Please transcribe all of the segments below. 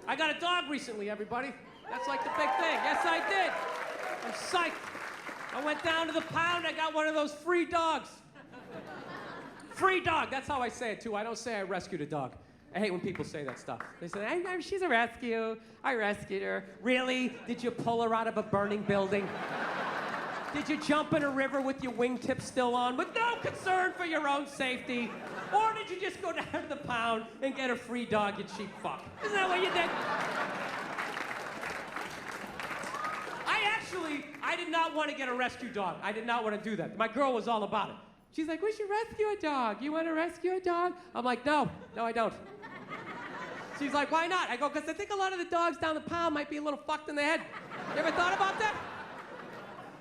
I got a dog recently, everybody. That's like the big thing. Yes, I did. I'm psyched. I went down to the pound. I got one of those free dogs. Free dog. That's how I say it, too. I don't say I rescued a dog. I hate when people say that stuff. They say, she's a rescue. I rescued her. Really? Did you pull her out of a burning building? Did you jump in a river with your wingtips still on with no concern for your own safety? Or did you just go down to the pound and get a free dog, you cheap fuck? Isn't that what you did? I did not want to get a rescue dog. I did not want to do that. My girl was all about it. She's like, we should rescue a dog. You want to rescue a dog? I'm like, no, I don't. She's like, why not? I go, because I think a lot of the dogs down the pound might be a little fucked in the head. You ever thought about that?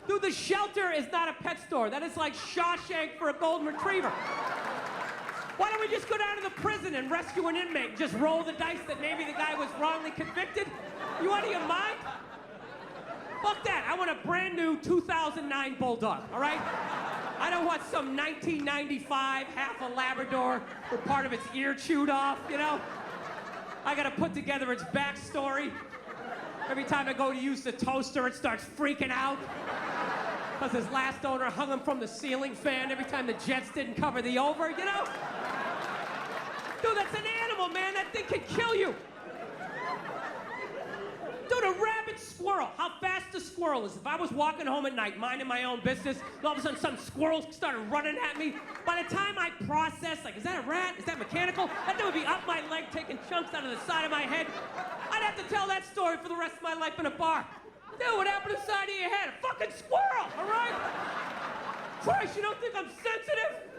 Dude, the shelter is not a pet store. That is like Shawshank for a golden retriever. Why don't we just go down to the prison and rescue an inmate and just roll the dice that maybe the guy was wrongly convicted? You out of your mind? Fuck that. I want a brand new 2009 Bulldog, all right? I don't want some 1995 half a Labrador with part of its ear chewed off, you know? I gotta put together its backstory. Every time I go to use the toaster, it starts freaking out. Because his last owner hung him from the ceiling fan every time the Jets didn't cover the over, you know? Dude, that's an animal, man. That thing can kill you. Dude, a rabid squirrel. How fast a squirrel is. If I was walking home at night, minding my own business, and all of a sudden some squirrel started running at me, by the time I process, like, is that a rat? Is that mechanical? That thing would be up my leg, taking chunks out of the side of my head. I'd have to tell that story for the rest of my life in a bar. Dude, what happened to the side of your head? A fucking squirrel, all right? Christ, you don't think I'm sensitive?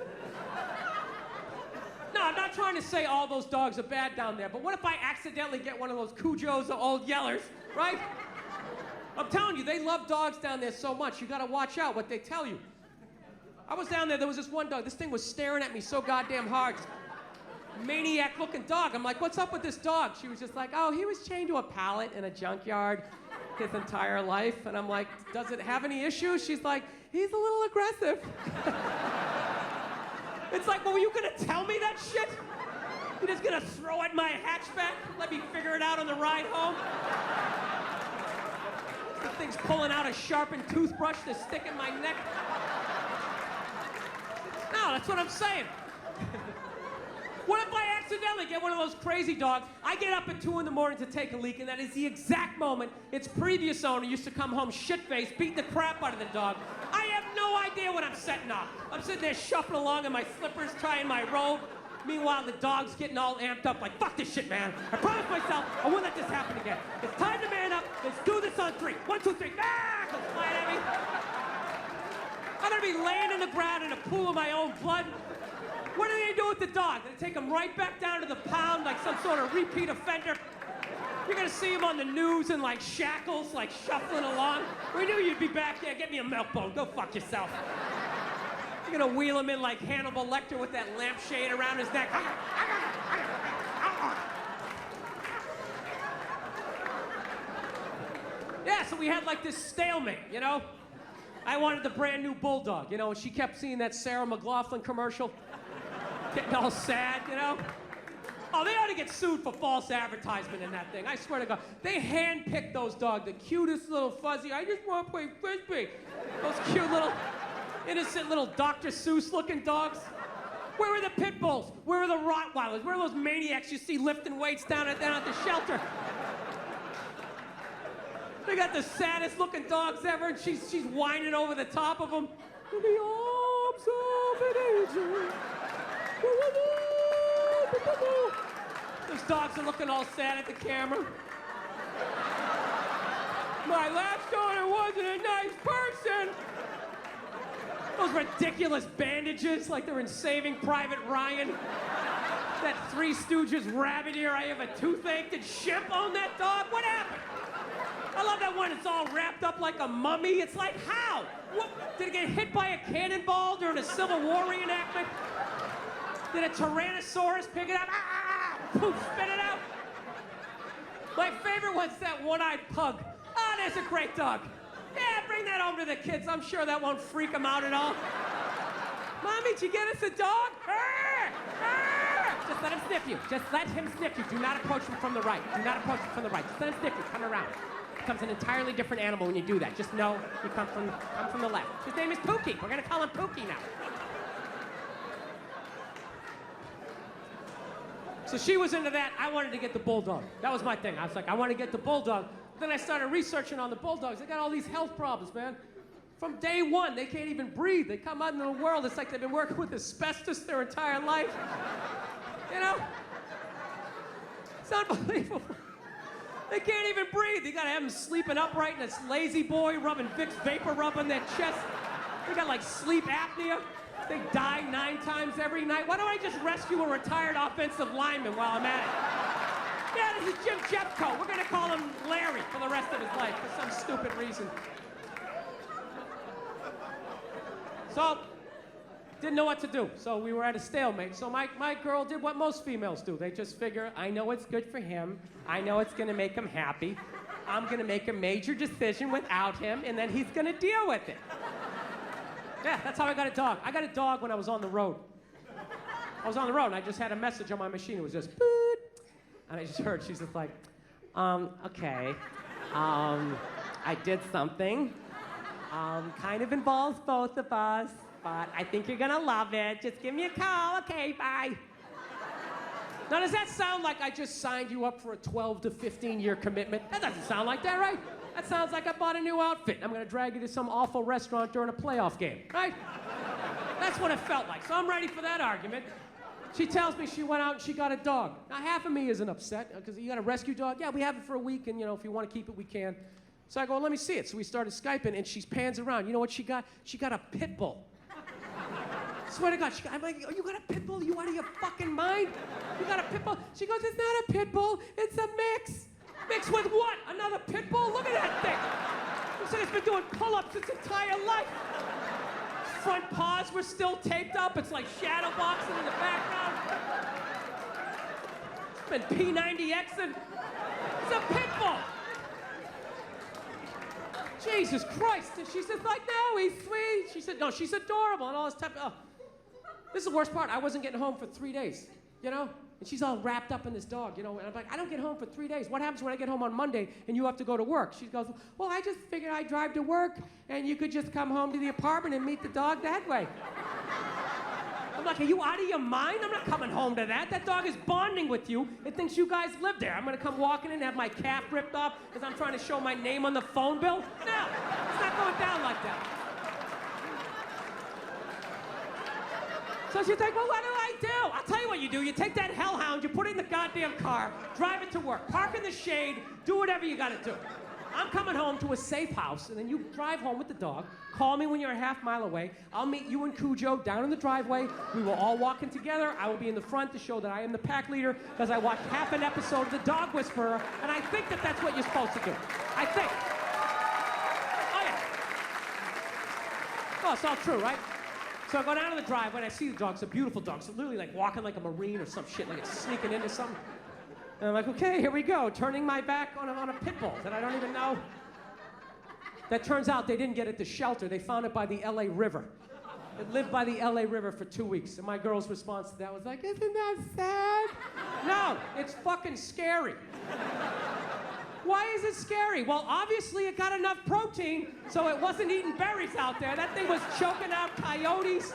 No, I'm not trying to say all those dogs are bad down there, but what if I accidentally get one of those Cujos or old Yellers, right? I'm telling you, they love dogs down there so much, you gotta watch out what they tell you. I was down there was this one dog, this thing was staring at me so goddamn hard. Maniac-looking dog. I'm like, what's up with this dog? She was just like, oh, he was chained to a pallet in a junkyard his entire life. And I'm like, does it have any issues? She's like, he's a little aggressive. It's like, well, were you gonna tell me that shit? You're just gonna throw at my hatchback? Let me figure it out on the ride home? The thing's pulling out a sharpened toothbrush to stick in my neck. No, that's what I'm saying. What if I accidentally get one of those crazy dogs? I get up at 2 in the morning to take a leak, and that is the exact moment its previous owner used to come home shit-faced, beating the crap out of the dog. I have no idea what I'm setting off. I'm sitting there shuffling along in my slippers, trying my robe. Meanwhile, the dog's getting all amped up, like, fuck this shit, man. I promised myself I won't let this happen again. It's time to man up. Let's do this on 3. 1, 2, 3. Ah! Goes flying at me. I'm gonna be laying in the ground in a pool of my own blood. What are they gonna do with the dog? They're gonna take him right back down to the pound like some sort of repeat offender? You're gonna see him on the news in like shackles, like shuffling along. We knew you'd be back there. Get me a milk bone. Go fuck yourself. You're gonna wheel him in like Hannibal Lecter with that lampshade around his neck. Yeah, so we had like this stalemate, you know? I wanted the brand new Bulldog, you know, and she kept seeing that Sarah McLachlan commercial. Getting all sad, you know? Oh, they ought to get sued for false advertisement in that thing. I swear to God. They handpicked those dogs, the cutest little fuzzy, I just want to play Frisbee. Those cute little, innocent little Dr. Seuss looking dogs. Where were the pit bulls? Where were the Rottweilers? Where are those maniacs you see lifting weights down at the shelter? They got the saddest looking dogs ever, and she's whining over the top of them. In the arms of an angel. Those dogs are looking all sad at the camera. My last owner wasn't a nice person. Those ridiculous bandages like they're in Saving Private Ryan. That Three Stooges rabbit ear, I have a toothache. Did Shemp own that dog? What happened? I love that one. It's all wrapped up like a mummy. It's like, how? What? Did it get hit by a cannonball during a Civil War reenactment? Did a Tyrannosaurus pick it up? Poof, spit it out. My favorite one's that one-eyed pug. Ah, there's a great dog. Yeah, bring that home to the kids. I'm sure that won't freak them out at all. Mommy, did you get us a dog? Just let him sniff you. Just let him sniff you. Do not approach him from the right. Do not approach him from the right. Just let him sniff you. Come around. Becomes an entirely different animal when you do that. Just know you come from the left. His name is Pookie. We're gonna call him Pookie now. So she was into that. I wanted to get the bulldog. That was my thing. I was like, I want to get the bulldog. Then I started researching on the bulldogs. They got all these health problems, man. From day one, they can't even breathe. They come out into the world. It's like they've been working with asbestos their entire life. You know? It's unbelievable. They can't even breathe. You gotta have them sleeping upright in this lazy boy, rubbing Vicks vapor rub on their chest. They got like sleep apnea. They die 9 times every night. Why don't I just rescue a retired offensive lineman while I'm at it? Yeah, this is Jim Jeffcoat. We're gonna call him Larry for the rest of his life for some stupid reason. So, didn't know what to do. So we were at a stalemate. So my girl did what most females do. They just figure, I know it's good for him. I know it's gonna make him happy. I'm gonna make a major decision without him, and then he's gonna deal with it. Yeah, that's how I got a dog. I got a dog when I was on the road. I was on the road, and I just had a message on my machine. It was just, boot. And I just heard, she's just like, okay. I did something. Kind of involves both of us, but I think you're gonna love it. Just give me a call. Okay, bye. Now, does that sound like I just signed you up for a 12 to 15-year commitment? That doesn't sound like that, right? That sounds like I bought a new outfit. I'm gonna drag you to some awful restaurant during a playoff game, right? That's what it felt like. So I'm ready for that argument. She tells me she went out and she got a dog. Now, half of me isn't upset, because you got a rescue dog? Yeah, we have it for a week, and if you want to keep it, we can. So I go, let me see it. So we started Skyping, and she pans around. You know what she got? She got a pit bull. Swear to God, I'm like, oh, you got a pit bull? You out of your fucking mind? You got a pit bull? She goes, it's not a pit bull, it's a mix. Mix with what? Another pit bull? Look at that thing. Looks like it's been doing pull-ups its entire life. Front paws were still taped up. It's like shadow boxing in the background. It's been P90Xing. It's a pit bull. Jesus Christ. And she said, like, no, he's sweet. She said, no, she's adorable and all this type of, This is the worst part. I wasn't getting home for 3 days, And she's all wrapped up in this dog, And I'm like, I don't get home for 3 days. What happens when I get home on Monday and you have to go to work? She goes, well, I just figured I'd drive to work and you could just come home to the apartment and meet the dog that way. I'm like, are you out of your mind? I'm not coming home to that. That dog is bonding with you. It thinks you guys live there. I'm gonna come walking in and have my calf ripped off because I'm trying to show my name on the phone bill? No, it's not going down like that. So she's like, well, what do I do? I'll tell you what you do. You take that hellhound, you put it in the goddamn car, drive it to work, park in the shade, do whatever you gotta do. I'm coming home to a safe house, and then you drive home with the dog. Call me when you're a half mile away. I'll meet you and Cujo down in the driveway. We will all walk in together. I will be in the front to show that I am the pack leader because I watched half an episode of The Dog Whisperer, and I think that that's what you're supposed to do. I think. Oh, yeah. Oh, it's all true, right? So I go down to the driveway, and I see the dog. It's a beautiful dog. It's literally like walking like a Marine or some shit, like it's sneaking into something. And I'm like, okay, here we go, turning my back on a pit bull that I don't even know. That turns out they didn't get it to shelter. They found it by the LA River. It lived by the LA River for 2 weeks. And my girl's response to that was like, isn't that sad? No, it's fucking scary. Why is it scary? Well, obviously it got enough protein, so it wasn't eating berries out there. That thing was choking out coyotes.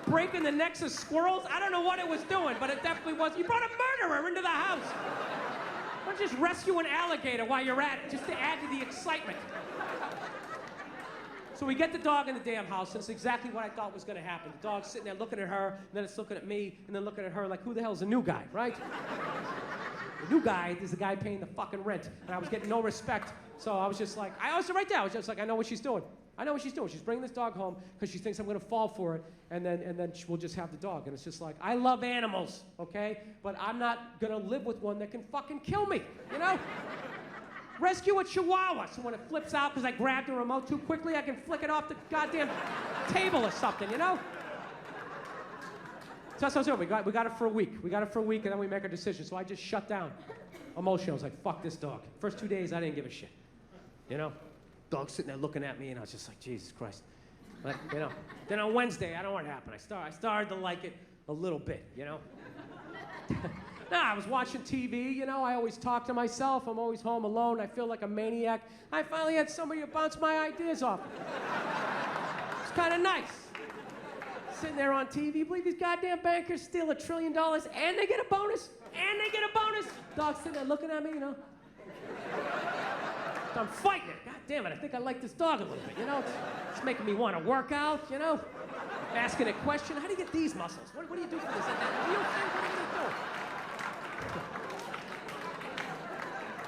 Breaking the necks of squirrels. I don't know what it was doing, but it definitely was. You brought a murderer into the house. Why don't you just rescue an alligator while you're at it, just to add to the excitement. So we get the dog in the damn house, and it's exactly what I thought was gonna happen. The dog's sitting there looking at her, and then it's looking at me, and then looking at her like, who the hell's the new guy, right? The new guy is the guy paying the fucking rent, and I was getting no respect, so I was just like, I was right there, I was just like, I know what she's doing. I know what she's doing. She's bringing this dog home because she thinks I'm going to fall for it, and then we'll just have the dog. And it's just like, I love animals, okay? But I'm not going to live with one that can fucking kill me, Rescue a chihuahua, so when it flips out because I grabbed the remote too quickly, I can flick it off the goddamn table or something, So we got it for a week. We got it for a week, and then we make our decision. So I just shut down emotionally. I was like, fuck this dog. First 2 days, I didn't give a shit, Dog sitting there looking at me, and I was just like, Jesus Christ. But, you know, then on Wednesday, I don't know what happened. I started to like it a little bit, you know? I was watching TV, you know, I always talk to myself. I'm always home alone. I feel like a maniac. I finally had somebody to bounce my ideas off. It's kind of nice. Sitting there on TV, believe these goddamn bankers steal $1 trillion and they get a bonus? And they get a bonus? Dog's sitting there looking at me, you know? So I'm fighting it. God damn it, I think I like this dog a little bit, you know? It's making me want to work out, you know? Asking a question, how do you get these muscles? What do you do for this? What are you doing?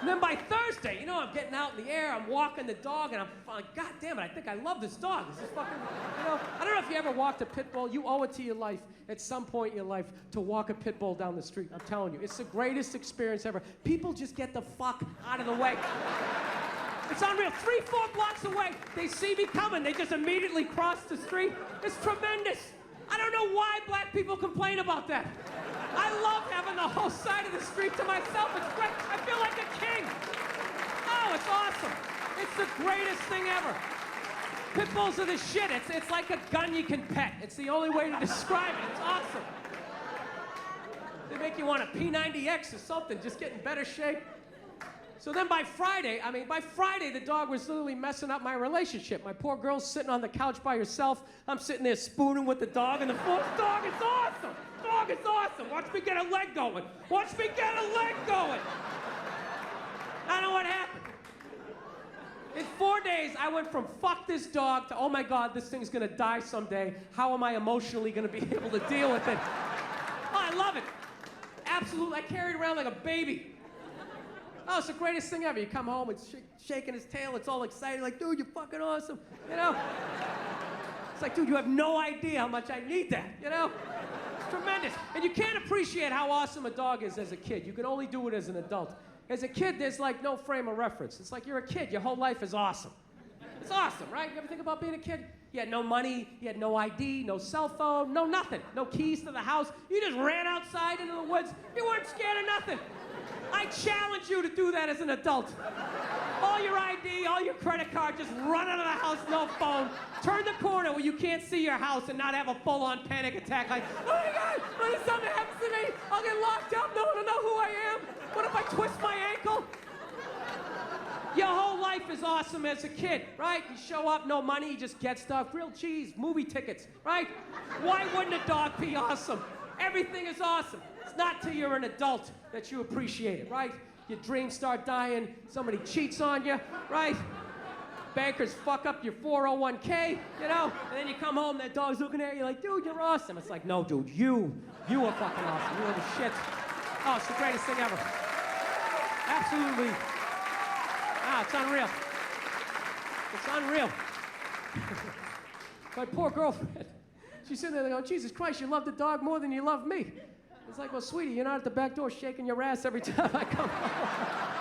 And then by Thursday, you know, I'm getting out in the air, I'm walking the dog, and I'm like, God damn it, I think I love this dog. This is fucking, you know, I don't know if you ever walked a pit bull. You owe it to your life at some point in your life to walk a pit bull down the street. I'm telling you, it's the greatest experience ever. People just get the fuck out of the way. It's unreal. 3-4 blocks away, they see me coming. They just immediately cross the street. It's tremendous. I don't know why black people complain about that. I love having the whole side of the street to myself. It's great. I feel like a king. Oh, it's awesome. It's the greatest thing ever. Pit bulls are the shit. It's like a gun you can pet. It's the only way to describe it. It's awesome. They make you want a P90X or something, just get in better shape. So then by Friday, the dog was literally messing up my relationship. My poor girl's sitting on the couch by herself. I'm sitting there spooning with the dog, and the dog is awesome. Dog is awesome. Watch me get a leg going. Watch me get a leg going. I know what happened. In 4 days, I went from fuck this dog to, oh my God, this thing's gonna die someday. How am I emotionally gonna be able to deal with it? Oh, I love it. Absolutely, I carry it around like a baby. Oh, it's the greatest thing ever. You come home, it's shaking his tail, it's all excited, like, dude, you're fucking awesome, you know? It's like, dude, you have no idea how much I need that, you know? It's tremendous. And you can't appreciate how awesome a dog is as a kid. You can only do it as an adult. As a kid, there's like no frame of reference. It's like you're a kid, your whole life is awesome. It's awesome, right? You ever think about being a kid? You had no money, you had no ID, no cell phone, no nothing, no keys to the house. You just ran outside into the woods. You weren't scared of nothing. I challenge you to do that as an adult. All your ID, all your credit card, just run out of the house, no phone. Turn the corner where you can't see your house and not have a full-on panic attack like, oh my God, what if something happens to me? I'll get locked up, no one will know who I am. What if I twist my ankle? Your whole life is awesome as a kid, right? You show up, no money, you just get stuff, grilled cheese, movie tickets, right? Why wouldn't a dog be awesome? Everything is awesome. It's not till you're an adult that you appreciate it, right? Your dreams start dying, somebody cheats on you, right? Bankers fuck up your 401k, you know? And then you come home, that dog's looking at you like, dude, you're awesome. It's like, no, dude, you are fucking awesome. You are the shit. Oh, it's the greatest thing ever. Absolutely. Ah, it's unreal. It's unreal. My poor girlfriend, she's sitting there going, Jesus Christ, you love the dog more than you love me. It's like, well, sweetie, you're not at the back door shaking your ass every time I come home.